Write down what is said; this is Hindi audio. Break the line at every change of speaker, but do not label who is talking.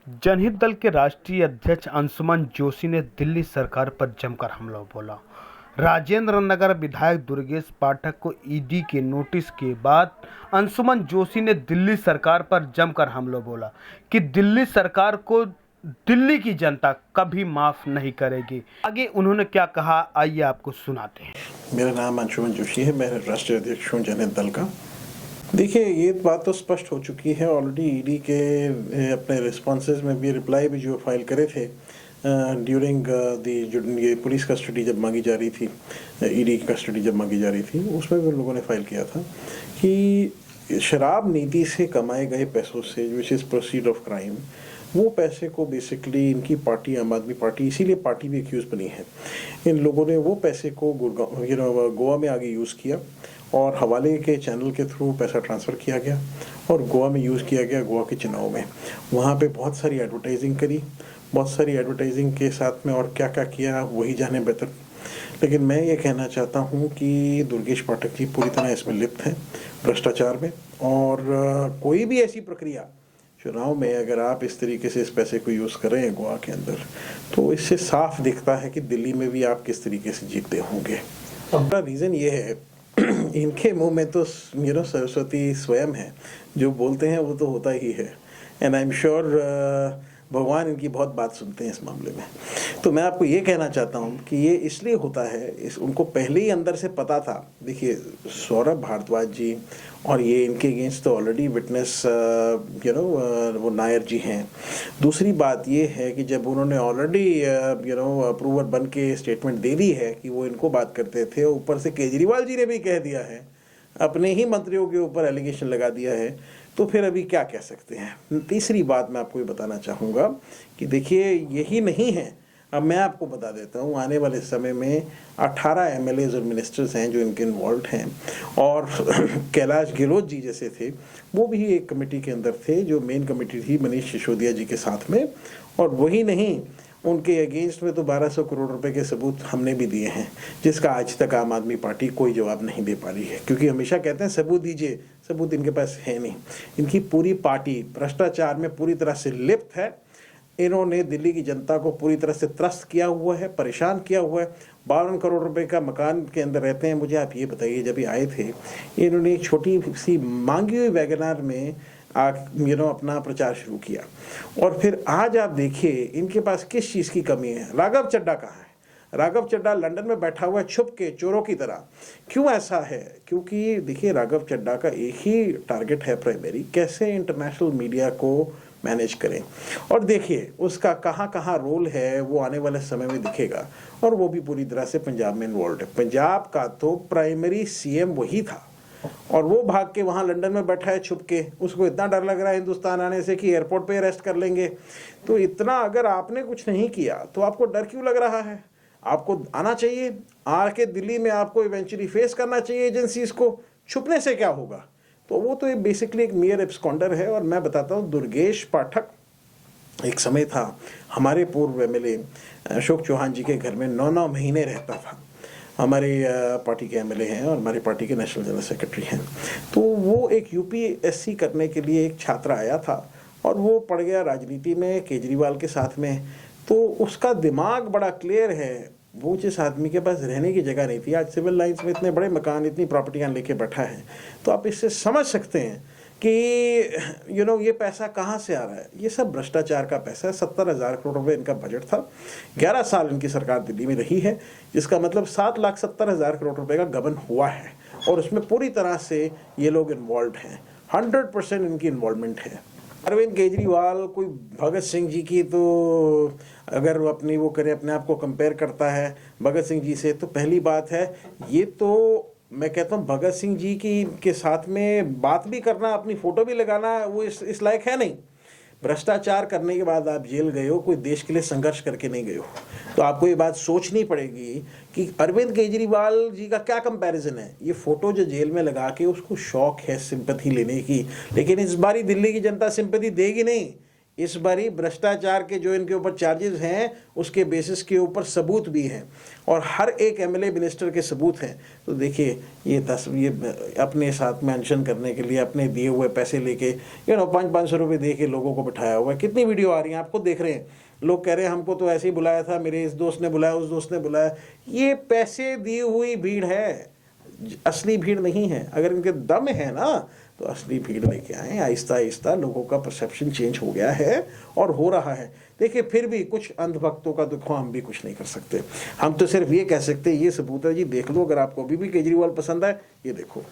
जनहित दल के राष्ट्रीय अध्यक्ष अंशुमन जोशी ने दिल्ली सरकार पर जमकर हमला बोला। राजेंद्र नगर विधायक दुर्गेश पाठक को ईडी के नोटिस के बाद अंशुमन जोशी ने दिल्ली सरकार पर जमकर हमला बोला कि दिल्ली सरकार को दिल्ली की जनता कभी माफ नहीं करेगी। आगे उन्होंने क्या कहा, आइए आपको सुनाते हैं।
मेरा नाम अंशुमन जोशी है, मैं राष्ट्रीय अध्यक्ष हूँ जनहित दल का। देखिए, ये बात तो स्पष्ट हो चुकी है ऑलरेडी। ईडी के अपने रिस्पॉन्सेज में भी रिप्लाई भी जो फाइल करे थे ड्यूरिंग जो ये पुलिस कस्टडी जब मांगी जा रही थी, ईडी की कस्टडी जब मांगी जा रही थी, उसमें भी लोगों ने फाइल किया था कि शराब नीति से कमाए गए पैसों से, which is proceed of crime, वो पैसे को बेसिकली इनकी पार्टी आम आदमी पार्टी, इसीलिए पार्टी भी एक्यूज बनी है, इन लोगों ने वो पैसे को गोवा में आगे यूज़ किया और हवाले के चैनल के थ्रू पैसा ट्रांसफ़र किया गया और गोवा में यूज़ किया गया गोवा के चुनाव में। वहाँ पे बहुत सारी एडवर्टाइजिंग करी, बहुत सारी एडवर्टाइजिंग के साथ में और क्या क्या किया वही जाने बेहतर। लेकिन मैं ये कहना चाहता हूँ कि दुर्गेश पाठक जी पूरी तरह इसमें लिप्त हैं भ्रष्टाचार में, और कोई भी ऐसी प्रक्रिया चुनाव में अगर आप इस तरीके से इस पैसे को यूज़ कर रहे हैं गोवा के अंदर, तो इससे साफ दिखता है कि दिल्ली में भी आप किस तरीके से जीतते होंगे। अपना रीज़न ये है इनके मुंह में तो सरस्वती स्वयं है, जो बोलते हैं वो तो होता ही है, एंड आई एम श्योर भगवान इनकी बहुत बात सुनते हैं इस मामले में। तो मैं आपको ये कहना चाहता हूँ कि ये इसलिए होता है, उनको पहले ही अंदर से पता था। देखिए, सौरभ भारद्वाज जी और ये इनके अगेंस्ट तो ऑलरेडी विटनेस वो नायर जी हैं। दूसरी बात ये है कि जब उन्होंने ऑलरेडी अप्रूवर बन के स्टेटमेंट दे दी है कि वो इनको बात करते थे, ऊपर से केजरीवाल जी ने भी कह दिया है, अपने ही मंत्रियों के ऊपर एलिगेशन लगा दिया है, तो फिर अभी क्या कह सकते हैं। तीसरी बात मैं आपको ये बताना चाहूँगा कि देखिए, यही नहीं है, अब मैं आपको बता देता हूँ, आने वाले समय में 18 एमएलएज और मिनिस्टर्स हैं जो इनके इन्वॉल्व हैं, और कैलाश गहलोत जी जैसे थे वो भी एक कमेटी के अंदर थे, जो मेन कमेटी थी मनीष सिसोदिया जी के साथ में। और वही नहीं, उनके अगेंस्ट में तो 1200 करोड़ रुपए के सबूत हमने भी दिए हैं, जिसका आज तक आम आदमी पार्टी कोई जवाब नहीं दे पा रही है, क्योंकि हमेशा कहते हैं सबूत दीजिए, सबूत इनके पास है नहीं। इनकी पूरी पार्टी भ्रष्टाचार में पूरी तरह से लिप्त है। इन्होंने दिल्ली की जनता को पूरी तरह से त्रस्त किया हुआ है, परेशान किया हुआ है। 52 करोड़ रुपए का मकान के अंदर रहते हैं। मुझे आप ये बताइए, जब ये आए थे, इन्होंने एक छोटी सी मांगी हुई वैगनार में अपना प्रचार शुरू किया, और फिर आज आप देखिए इनके पास किस चीज़ की कमी है। राघव चड्ढा कहाँ है? राघव चड्ढा लंदन में बैठा हुआ है छुप के, चोरों की तरह। क्यों ऐसा है? क्योंकि देखिए, राघव चड्ढा का एक ही टारगेट है प्राइमरी, कैसे इंटरनेशनल मीडिया को मैनेज करें। और देखिए, उसका कहाँ कहाँ रोल है वो आने वाले समय में दिखेगा, और वो भी पूरी तरह से पंजाब में इन्वॉल्व है। पंजाब का तो प्राइमरी सीएम वही था, और वो भाग के वहाँ लंदन में बैठा है छुप के। उसको इतना डर लग रहा है हिंदुस्तान आने से कि एयरपोर्ट पे अरेस्ट कर लेंगे। तो इतना अगर आपने कुछ नहीं किया तो आपको डर क्यों लग रहा है? आपको आना चाहिए, आके दिल्ली में आपको इवेंचुअली फेस करना चाहिए एजेंसीज को। छुपने से क्या होगा? तो वो तो बेसिकली एक मेयर एब्सकॉन्डर है। और मैं बताता हूँ, दुर्गेश पाठक एक समय था हमारे पूर्व एमएलए अशोक चौहान जी के घर में 9-9 महीने रहता था। हमारे पार्टी के एमएलए हैं और हमारी पार्टी के नेशनल जनरल सेक्रेटरी हैं। तो वो एक यूपीएससी करने के लिए एक छात्र आया था, और वो पड़ गया राजनीति में केजरीवाल के साथ में। तो उसका दिमाग बड़ा क्लियर है। वो जिस आदमी के पास रहने की जगह नहीं थी, आज सिविल लाइंस में इतने बड़े मकान, इतनी प्रॉपर्टियां लेके बैठा है। तो आप इससे समझ सकते हैं कि ये पैसा कहाँ से आ रहा है। ये सब भ्रष्टाचार का पैसा है। 70,000 करोड़ रुपए इनका बजट था। 11 साल इनकी सरकार दिल्ली में रही है, जिसका मतलब 7,70,000 करोड़ रुपए का गबन हुआ है, और उसमें पूरी तरह से ये लोग इन्वॉल्व हैं। 100% इनकी इन्वॉल्वमेंट है। अरविंद केजरीवाल कोई भगत सिंह जी की, तो अगर वो अपनी वो करे, अपने आप को कंपेयर करता है भगत सिंह जी से, तो पहली बात है, ये तो मैं कहता हूँ भगत सिंह जी की के साथ में बात भी करना, अपनी फोटो भी लगाना, वो इस लायक है नहीं। भ्रष्टाचार करने के बाद आप जेल गए हो, कोई देश के लिए संघर्ष करके नहीं गए हो। तो आपको ये बात सोचनी पड़ेगी कि अरविंद केजरीवाल जी का क्या कंपैरिजन है। ये फोटो जो जेल में लगा के उसको शौक है सिंपैथी लेने की, लेकिन इस बारी दिल्ली की जनता सिंपैथी देगी नहीं। इस बारी भ्रष्टाचार के जो इनके ऊपर चार्जेस हैं उसके बेसिस के ऊपर सबूत भी हैं और हर एक एमएलए मिनिस्टर के सबूत हैं। तो देखिए ये अपने साथ मेंशन करने के लिए अपने दिए हुए पैसे लेके 500 रुपये दे के लोगों को बिठाया हुआ है। कितनी वीडियो आ रही हैं, आपको देख रहे हैं, लोग कह रहे हैं हमको तो ऐसे ही बुलाया था, मेरे इस दोस्त ने बुलाया, उस दोस्त ने बुलाया। ये पैसे दी हुई भीड़ है, असली भीड़ नहीं है। अगर इनके दम है ना तो असली भीड़ लेके आए। आहिस्ता आहिस्ता लोगों का परसेप्शन चेंज हो गया है और हो रहा है। देखिए फिर भी कुछ अंधभक्तों का देखो हम भी कुछ नहीं कर सकते, हम तो सिर्फ ये कह सकते हैं ये सबूत है जी, देख लो। अगर आपको अभी भी केजरीवाल पसंद आए, ये देखो।